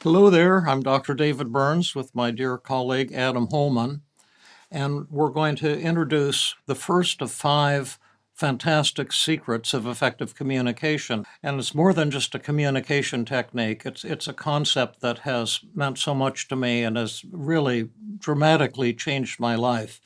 Hello there. I'm Dr. David Burns with my dear colleague Adam Holman, and we're going to introduce the first of 5 fantastic secrets of effective communication. And it's more than just a communication technique. It's a concept that has meant so much to me and has really dramatically changed my life.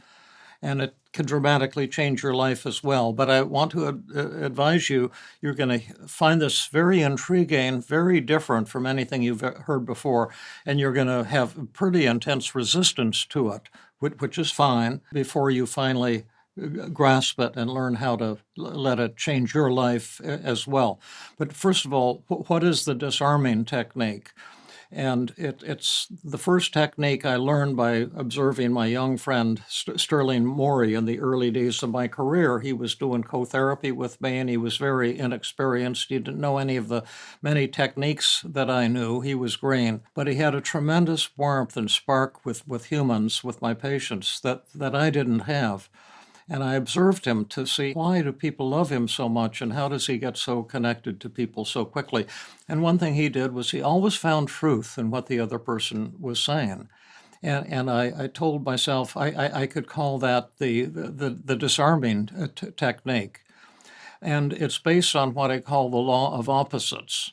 And it can dramatically change your life as well. But I want to advise you, you're going to find this very intriguing, very different from anything you've heard before, and you're going to have pretty intense resistance to it, which is fine, before you finally grasp it and learn how to let it change your life as well. But first of all, what is the disarming technique? And it's the first technique I learned by observing my young friend Sterling Morey in the early days of my career. He was doing co-therapy with me, and he was very inexperienced. He didn't know any of the many techniques that I knew. He was green, but he had a tremendous warmth and spark with humans, with my patients, that I didn't have. And I observed him to see, why do people love him so much, and how does he get so connected to people so quickly? And one thing he did was he always found truth in what the other person was saying. And I told myself I could call that the disarming technique. And it's based on what I call the law of opposites.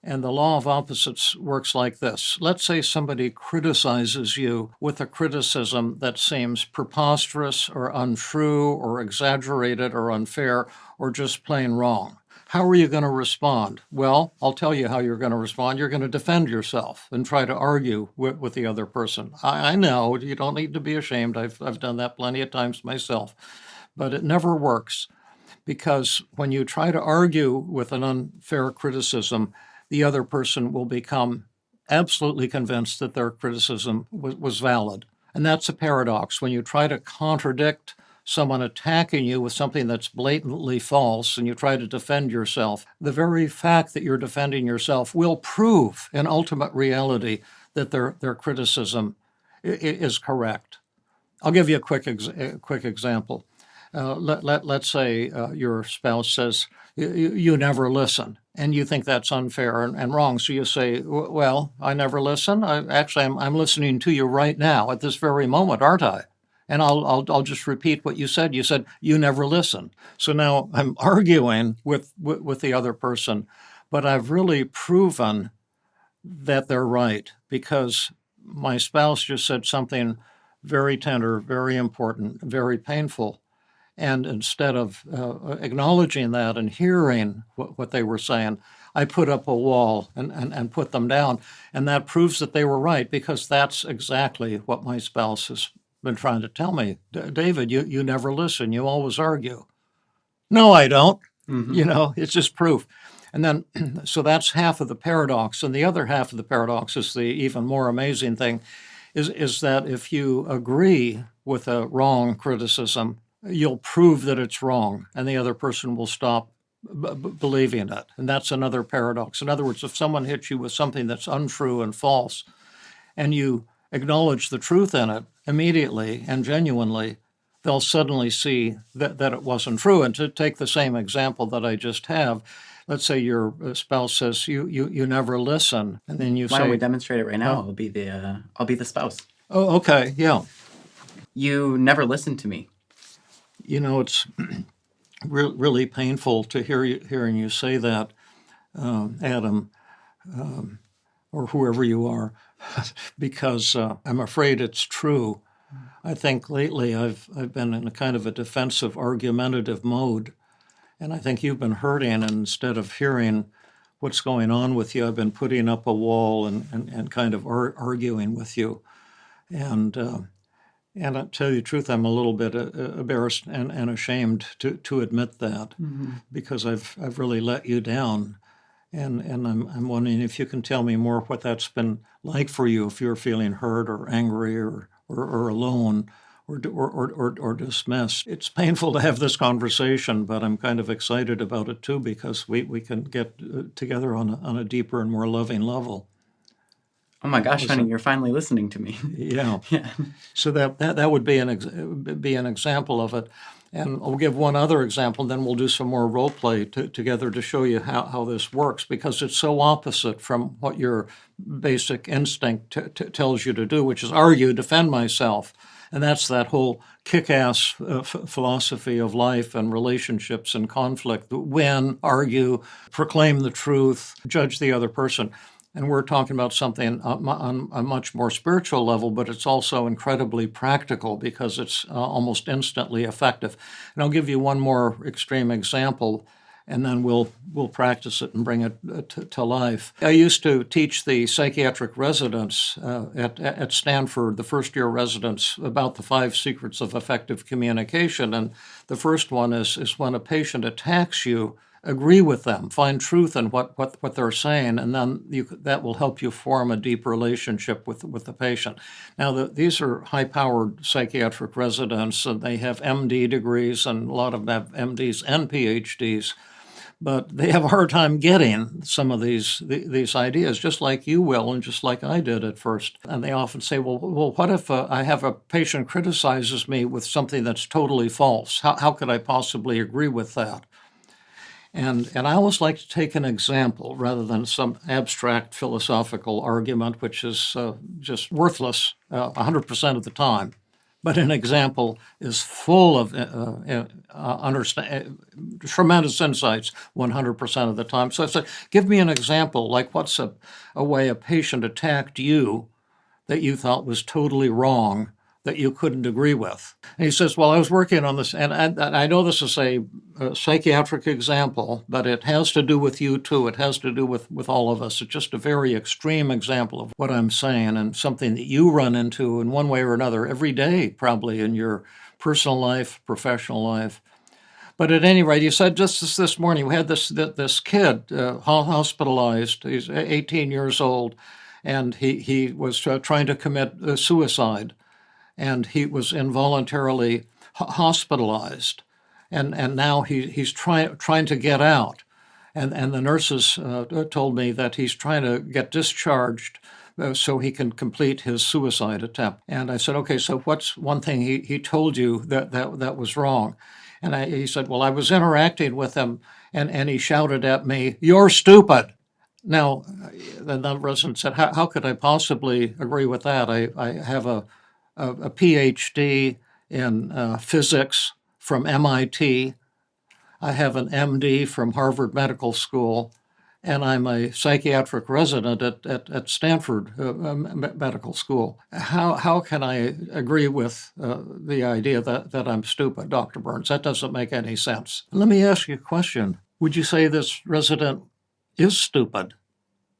And the law of opposites works like this. Let's say somebody criticizes you with a criticism that seems preposterous or untrue or exaggerated or unfair or just plain wrong. How are you going to respond? Well, I'll tell you how you're going to respond. You're going to defend yourself and try to argue with the other person. I know, you don't need to be ashamed. I've done that plenty of times myself. But it never works, because when you try to argue with an unfair criticism, the other person will become absolutely convinced that their criticism was valid. And that's a paradox. When you try to contradict someone attacking you with something that's blatantly false and you try to defend yourself, the very fact that you're defending yourself will prove in ultimate reality that their criticism is correct. I'll give you a quick example. Let's say your spouse says, you never listen, and you think that's unfair and wrong. So you say, well, I never listen. I'm listening to you right now at this very moment, aren't I? And I'll just repeat what you said. You said, you never listen. So now I'm arguing with the other person, but I've really proven that they're right, because my spouse just said something very tender, very important, very painful. And instead of acknowledging that and hearing what they were saying, I put up a wall and put them down. And that proves that they were right, because that's exactly what my spouse has been trying to tell me. David, you never listen. You always argue. No, I don't. Mm-hmm. It's just proof. And then, so that's half of the paradox. And the other half of the paradox is the even more amazing thing, is that if you agree with a wrong criticism, you'll prove that it's wrong, and the other person will stop believing it. And that's another paradox. In other words, if someone hits you with something that's untrue and false, and you acknowledge the truth in it immediately and genuinely, they'll suddenly see that it wasn't true. And to take the same example that I just have, let's say your spouse says, you never listen, and then you say... Why don't we demonstrate it right now? I'll be the spouse. Oh, okay, yeah. You never listen to me. It's really painful to hearing you say that, Adam, or whoever you are, because I'm afraid it's true. I think lately I've been in a kind of a defensive, argumentative mode, and I think you've been hurting, and instead of hearing what's going on with you, I've been putting up a wall and kind of arguing with you. And to tell you the truth, I'm a little bit embarrassed and ashamed to admit that, because I've really let you down. And I'm wondering if you can tell me more what that's been like for you, if you're feeling hurt or angry or alone or dismissed. It's painful to have this conversation, but I'm kind of excited about it too, because we can get together on a deeper and more loving level. Oh my gosh, honey, you're finally listening to me. Yeah. So that would be an example of it. And I'll give one other example, then we'll do some more role play together to show you how this works, because it's so opposite from what your basic instinct tells you to do, which is argue, defend myself. And that's that whole kick-ass philosophy of life and relationships and conflict. Win, argue, proclaim the truth, judge the other person. And we're talking about something on a much more spiritual level, but it's also incredibly practical because it's almost instantly effective. And I'll give you one more extreme example, and then we'll practice it and bring it to life. I used to teach the psychiatric residents at Stanford, the first-year residents, about the 5 secrets of effective communication. And the first one is when a patient attacks you, agree with them, find truth in what they're saying, and then that will help you form a deep relationship with the patient. Now, these are high-powered psychiatric residents, and they have MD degrees, and a lot of them have MDs and PhDs, but they have a hard time getting some of these ideas, just like you will, and just like I did at first. And they often say, well, what if I have a patient criticizes me with something that's totally false? How could I possibly agree with that? And I always like to take an example rather than some abstract philosophical argument, which is just worthless 100% of the time. But an example is full of tremendous insights 100% of the time. So I said, give me an example, like what's a way a patient attacked you that you thought was totally wrong, that you couldn't agree with. And he says, well, I was working on this, and I know this is a psychiatric example, but it has to do with you too. It has to do with all of us. It's just a very extreme example of what I'm saying, and something that you run into in one way or another every day, probably in your personal life, professional life. But at any rate, he said just this morning, we had this kid hospitalized. He's 18 years old, and he was trying to commit suicide. And he was involuntarily hospitalized, and now he's trying to get out, and the nurses told me that he's trying to get discharged so he can complete his suicide attempt. And I said, okay, so what's one thing he told you that was wrong? And he said, well, I was interacting with him, and he shouted at me, "You're stupid." Now, the resident said, how could I possibly agree with that? I have a PhD in physics from MIT. I have an MD from Harvard Medical School, and I'm a psychiatric resident at Stanford Medical School. How can I agree with the idea that I'm stupid, Dr. Burns? That doesn't make any sense. Let me ask you a question. Would you say this resident is stupid?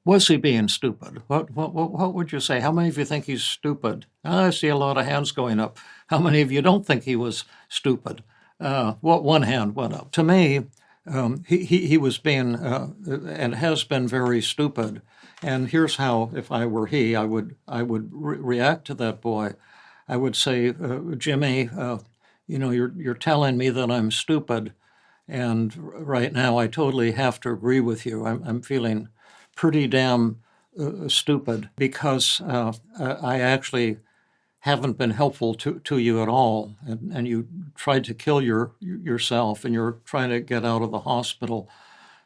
Was he being stupid? What would you say? How many of you think he's stupid? I see a lot of hands going up. How many of you don't think he was stupid? One hand went up. To me, he was being and has been very stupid. And here's how, if I were he, I would react to that boy. I would say, Jimmy, you're telling me that I'm stupid, and right now I totally have to agree with you. I'm feeling pretty damn stupid because I actually haven't been helpful to you at all, and you tried to kill yourself, and you're trying to get out of the hospital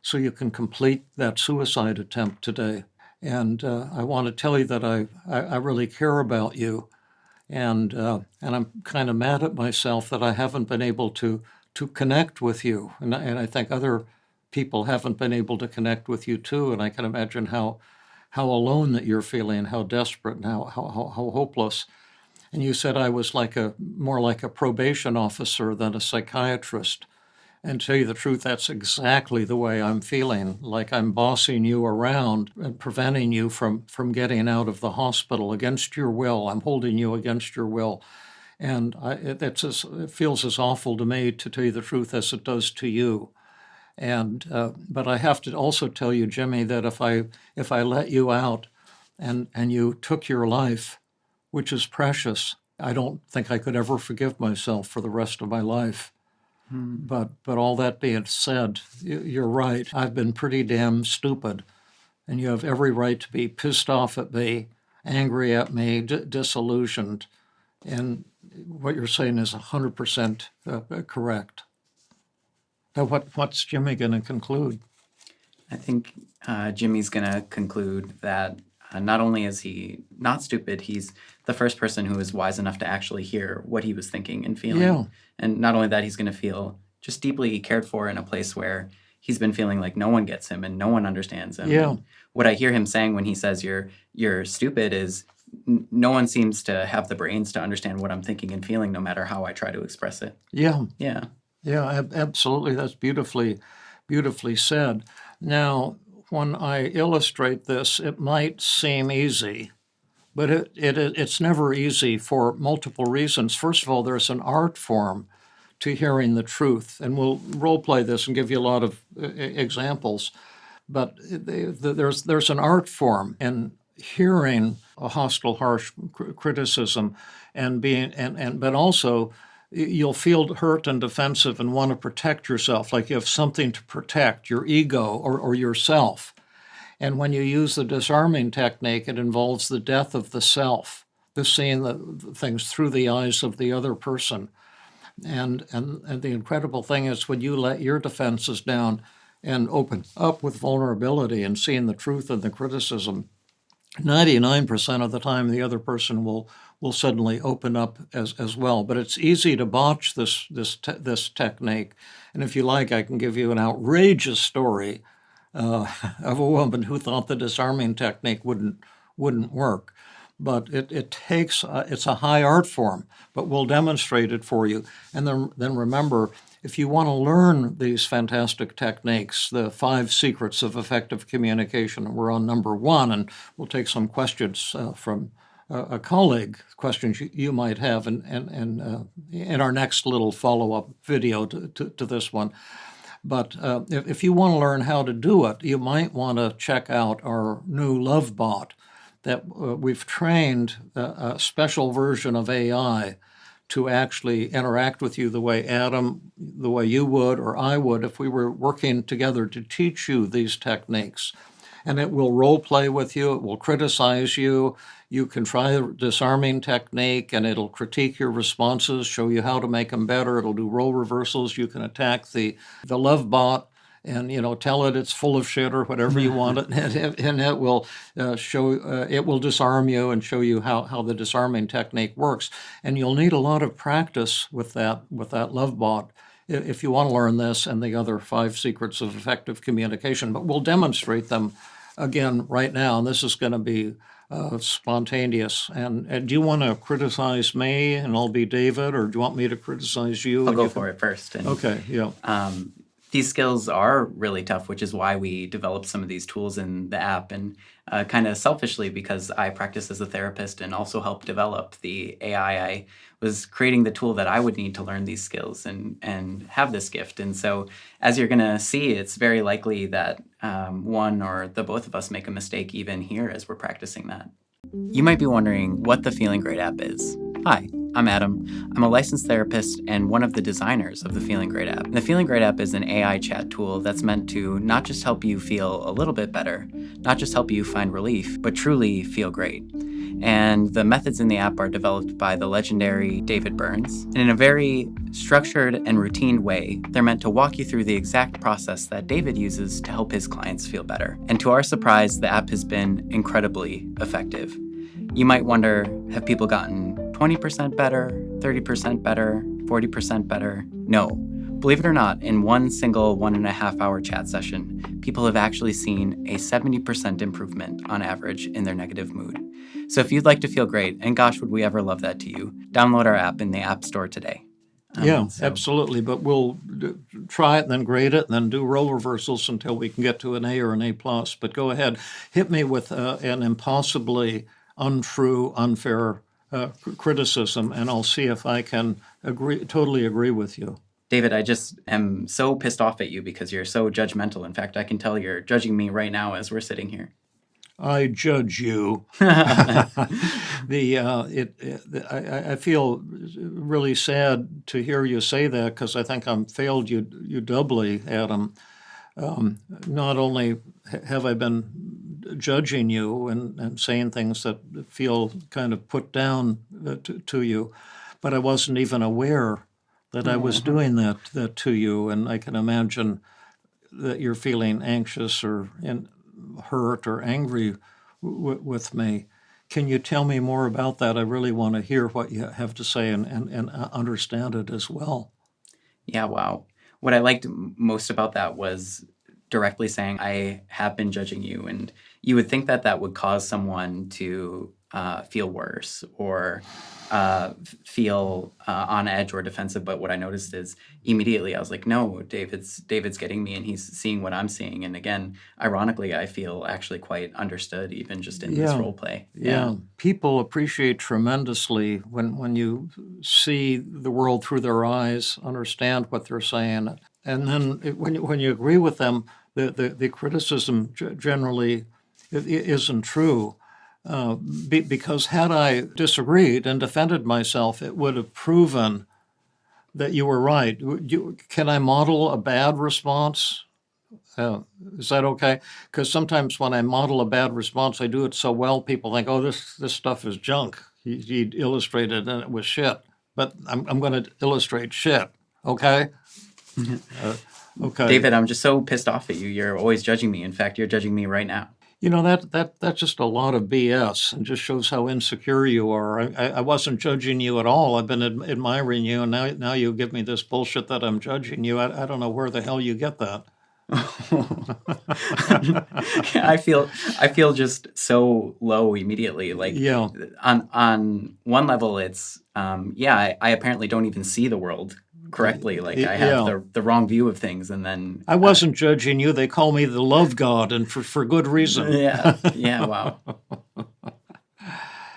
so you can complete that suicide attempt today. And I want to tell you that I really care about you, and I'm kind of mad at myself that I haven't been able to connect with you, and I think other people haven't been able to connect with you too, and I can imagine how alone that you're feeling, how desperate, and how hopeless. And you said I was more like a probation officer than a psychiatrist. And to tell you the truth, that's exactly the way I'm feeling, like I'm bossing you around and preventing you from getting out of the hospital against your will. I'm holding you against your will. And it feels as awful to me, to tell you the truth, as it does to you. And but I have to also tell you, Jimmy, that if I let you out and you took your life, which is precious, I don't think I could ever forgive myself for the rest of my life. But all that being said, you're right. I've been pretty damn stupid, and you have every right to be pissed off at me, angry at me, disillusioned. And what you're saying is 100% correct. Now, what's Jimmy going to conclude? I think Jimmy's going to conclude that not only is he not stupid, he's the first person who is wise enough to actually hear what he was thinking and feeling. Yeah. And not only that, he's going to feel just deeply cared for in a place where he's been feeling like no one gets him and no one understands him. Yeah. And what I hear him saying when he says you're stupid is no one seems to have the brains to understand what I'm thinking and feeling, no matter how I try to express it. Yeah. Yeah. Yeah, absolutely. That's beautifully said. Now, when I illustrate this, it might seem easy, but it's never easy for multiple reasons. First of all, there's an art form to hearing the truth, and we'll role play this and give you a lot of examples. But there's an art form in hearing a hostile, harsh criticism, and but also you'll feel hurt and defensive and want to protect yourself, like you have something to protect, your ego or yourself. And when you use the disarming technique, it involves the death of the self, the seeing the things through the eyes of the other person. And the incredible thing is when you let your defenses down and open up with vulnerability and seeing the truth in the criticism, 99% of the time the other person will suddenly open up as well. But it's easy to botch this technique. And if you like, I can give you an outrageous story of a woman who thought the disarming technique wouldn't work. But it takes it's a high art form, but we'll demonstrate it for you. And then remember, if you want to learn these fantastic techniques, the 5 secrets of effective communication, we're on number 1, and we'll take some questions from a colleague, questions you might have in our next little follow-up video to this one. But if you want to learn how to do it, you might want to check out our new Love Bot that we've trained a special version of AI to actually interact with you the way you would or I would if we were working together to teach you these techniques. And it will role play with you, it will criticize you. You can try the disarming technique and it'll critique your responses, show you how to make them better. It'll do role reversals. You can attack the love bot and tell it it's full of shit or whatever you want it, and it will it will disarm you and show you how the disarming technique works. And you'll need a lot of practice with that love bot if you want to learn this and the other 5 secrets of effective communication. But we'll demonstrate them again right now, and this is going to be spontaneous. And do you want to criticize me and I'll be David, or do you want me to criticize you? I'll go for it first. Okay, yeah. These skills are really tough, which is why we developed some of these tools in the app, and kind of selfishly because I practice as a therapist and also help develop the AI. I was creating the tool that I would need to learn these skills and have this gift. And so as you're going to see, it's very likely that one or the both of us make a mistake even here as we're practicing that. You might be wondering what the Feeling Great app is. Hi, I'm Adam. I'm a licensed therapist and one of the designers of the Feeling Great app. And the Feeling Great app is an AI chat tool that's meant to not just help you feel a little bit better, not just help you find relief, but truly feel great. And the methods in the app are developed by the legendary David Burns. And in a very structured and routine way, they're meant to walk you through the exact process that David uses to help his clients feel better. And to our surprise, the app has been incredibly effective. You might wonder, have people gotten 20% better, 30% better, 40% better? No. Believe it or not, in one single 1.5 hour chat session, people have actually seen a 70% improvement on average in their negative mood. So if you'd like to feel great, and gosh, would we ever love that to you, download our app in the App Store today. Absolutely. But we'll try it and then grade it and then do role reversals until we can get to an A or an A+. But go ahead, hit me with an impossibly untrue, unfair criticism, and I'll see if I can totally agree with you. David, I just am so pissed off at you because you're so judgmental. In fact, I can tell you're judging me right now as we're sitting here. I judge you. I feel really sad to hear you say that, because I think I'm failed you doubly, Adam. Not only have I been judging you and saying things that feel kind of put down to you, but I wasn't even aware that I was doing that to you. And I can imagine that you're feeling anxious or hurt or angry with me. Can you tell me more about that? I really want to hear what you have to say and understand it as well. Yeah, wow. What I liked most about that was directly saying, I have been judging you. And you would think that that would cause someone to feel worse or feel on edge or defensive. But what I noticed is immediately I was like, no, David's getting me and he's seeing what I'm seeing. And again, ironically, I feel actually quite understood even just in this role play. Yeah. People appreciate tremendously when you see the world through their eyes, understand what they're saying. And then when you agree with them, the criticism generally isn't true. Because had I disagreed and defended myself, it would have proven that you were right. Can I model a bad response? Is that okay? Because sometimes when I model a bad response, I do it so well, people think, "Oh, this stuff is junk." He illustrated and it was shit. But I'm going to illustrate shit. Okay. Okay. David, I'm just so pissed off at you. You're always judging me. In fact, you're judging me right now. That's just a lot of BS and just shows how insecure you are. I wasn't judging you at all. I've been admiring you, and now you give me this bullshit that I'm judging you. I don't know where the hell you get that. I feel just so low immediately. Like on one level, it's I apparently don't even see the world correctly. Like I have the wrong view of things, and then I wasn't judging you. They call me the love god, and for good reason. Yeah, wow.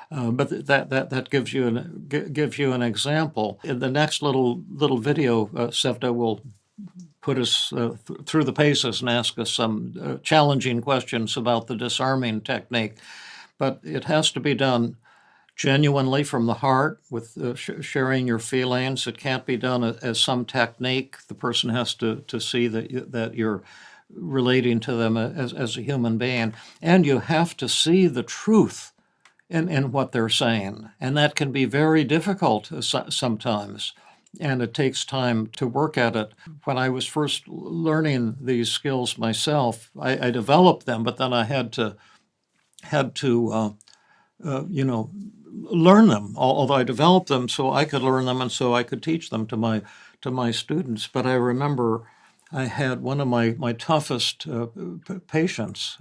But that gives you an example. In the next little video, Sevda will put us through the paces and ask us some challenging questions about the disarming technique. But it has to be done genuinely from the heart with sharing your feelings. It can't be done as some technique. The person has to see that you're relating to them as a human being. And you have to see the truth in what they're saying. And that can be very difficult sometimes. And it takes time to work at it. When I was first learning these skills myself, I developed them, but then I had to learn them. Although I developed them so I could learn them and so I could teach them to my students. But I remember I had one of my toughest patients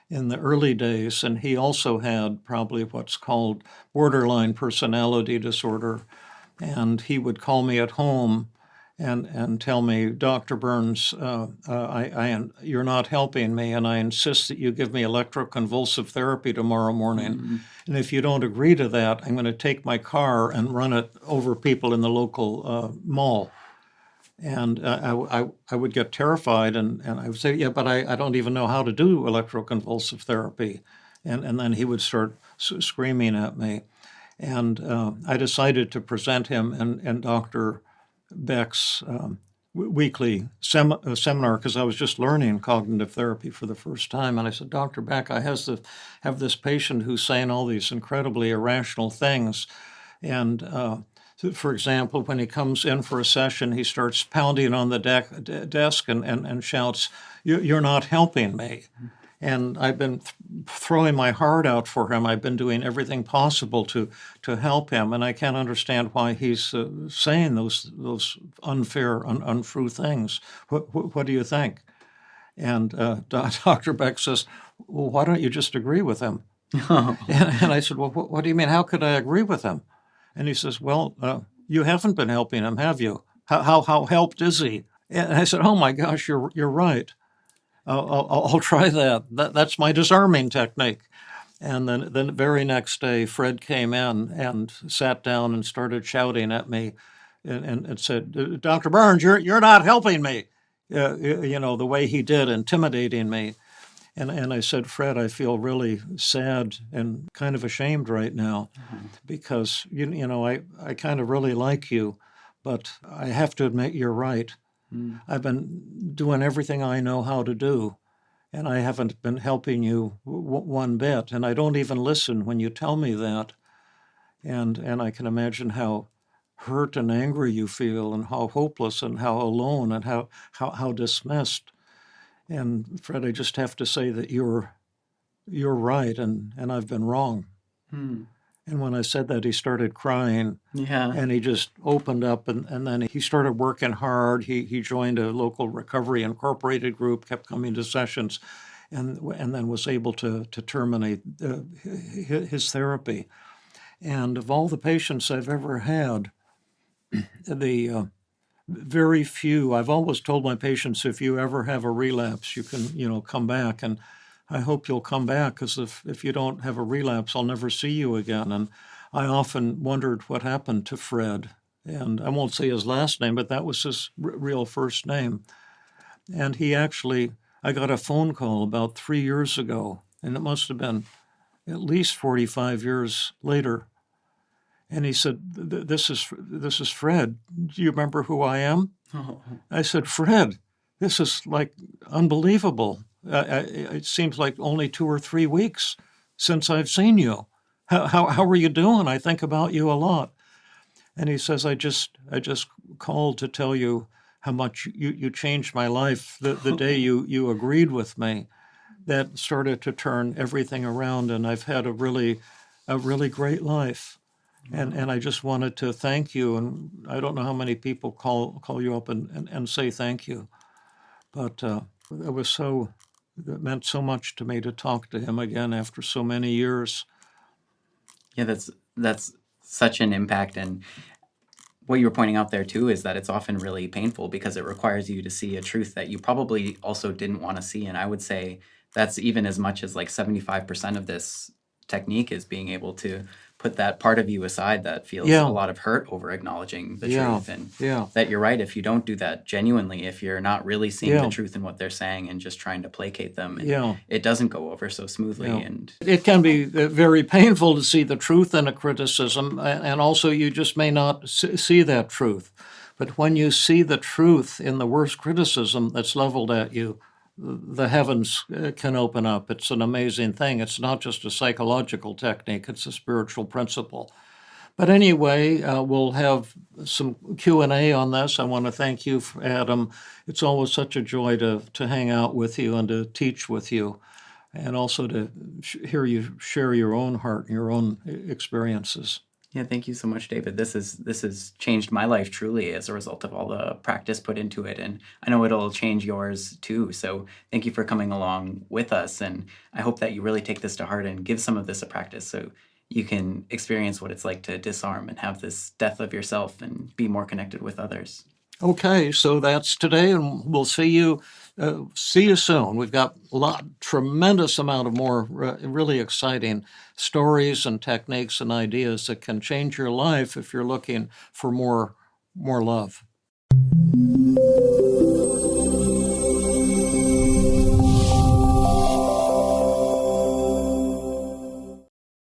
in the early days, and he also had probably what's called borderline personality disorder. And he would call me at home and tell me, Dr. Burns, you're not helping me, and I insist that you give me electroconvulsive therapy tomorrow morning. Mm-hmm. And if you don't agree to that, I'm going to take my car and run it over people in the local mall. And I would get terrified, and I would say, yeah, but I don't even know how to do electroconvulsive therapy. And then he would start screaming at me. And I decided to present him in Dr. Beck's weekly seminar because I was just learning cognitive therapy for the first time. And I said, Dr. Beck, I have this patient who's saying all these incredibly irrational things. And for example, when he comes in for a session, he starts pounding on the desk and shouts, "You're not helping me." And I've been throwing my heart out for him. I've been doing everything possible to help him, and I can't understand why he's saying those unfair, untrue things. What do you think? And Dr. Beck says, well, why don't you just agree with him? And I said, well, what do you mean? How could I agree with him? And he says, well, you haven't been helping him, have you? How helped is he? And I said, oh my gosh, you're right. I'll try that. That's my disarming technique. And then the very next day, Fred came in and sat down and started shouting at me and said, Dr. Burns, you're not helping me. The way he did, intimidating me. And I said, Fred, I feel really sad and kind of ashamed right now because, I kind of really like you, but I have to admit you're right. I've been doing everything I know how to do, and I haven't been helping you one bit, and I don't even listen when you tell me that. And I can imagine how hurt and angry you feel, and how hopeless and how alone and how dismissed. And Fred, I just have to say that you're right, and I've been wrong. Hmm. And when I said that, he started crying, Yeah. and he just opened up, and then he started working hard. He joined a local Recovery Incorporated group, kept coming to sessions, and then was able to terminate his therapy. And of all the patients I've ever had, the very few, I've always told my patients, if you ever have a relapse, you can, come back. And I hope you'll come back, because if you don't have a relapse, I'll never see you again. And I often wondered what happened to Fred. And I won't say his last name, but that was his real first name. And I got a phone call about 3 years ago, and it must have been at least 45 years later. And he said, this is Fred. Do you remember who I am? Oh. I said, Fred, this is like unbelievable. It seems like only 2 or 3 weeks since I've seen you. How are you doing? I think about you a lot. And he says, I just called to tell you how much you changed my life the day you agreed with me. That started to turn everything around, and I've had a really great life. And I just wanted to thank you. And I don't know how many people call you up and say thank you. But it meant so much to me to talk to him again after so many years. Yeah, that's such an impact. And what you were pointing out there too is that it's often really painful because it requires you to see a truth that you probably also didn't want to see. And I would say that's even as much as like 75% of this technique is being able to put that part of you aside that feels Yeah. a lot of hurt over acknowledging the Yeah. truth. And Yeah. that you're right, if you don't do that genuinely, if you're not really seeing Yeah. the truth in what they're saying and just trying to placate them, Yeah. it doesn't go over so smoothly. Yeah. And It can be very painful to see the truth in a criticism, and also you just may not see that truth. But when you see the truth in the worst criticism that's leveled at you, the heavens can open up. It's an amazing thing. It's not just a psychological technique, it's a spiritual principle. But anyway, we'll have some Q&A on this. I want to thank you, Adam. It's always such a joy to hang out with you and to teach with you, and also to hear you share your own heart and your own experiences. yeah, thank you so much, David. This has changed my life truly as a result of all the practice put into it, and I know it'll change yours too. So thank you for coming along with us, and I hope that you really take this to heart and give some of this a practice so you can experience what it's like to disarm and have this death of yourself and be more connected with others. Okay, so that's today, and we'll see you soon. We've got tremendous amount of more really exciting stories and techniques and ideas that can change your life if you're looking for more love.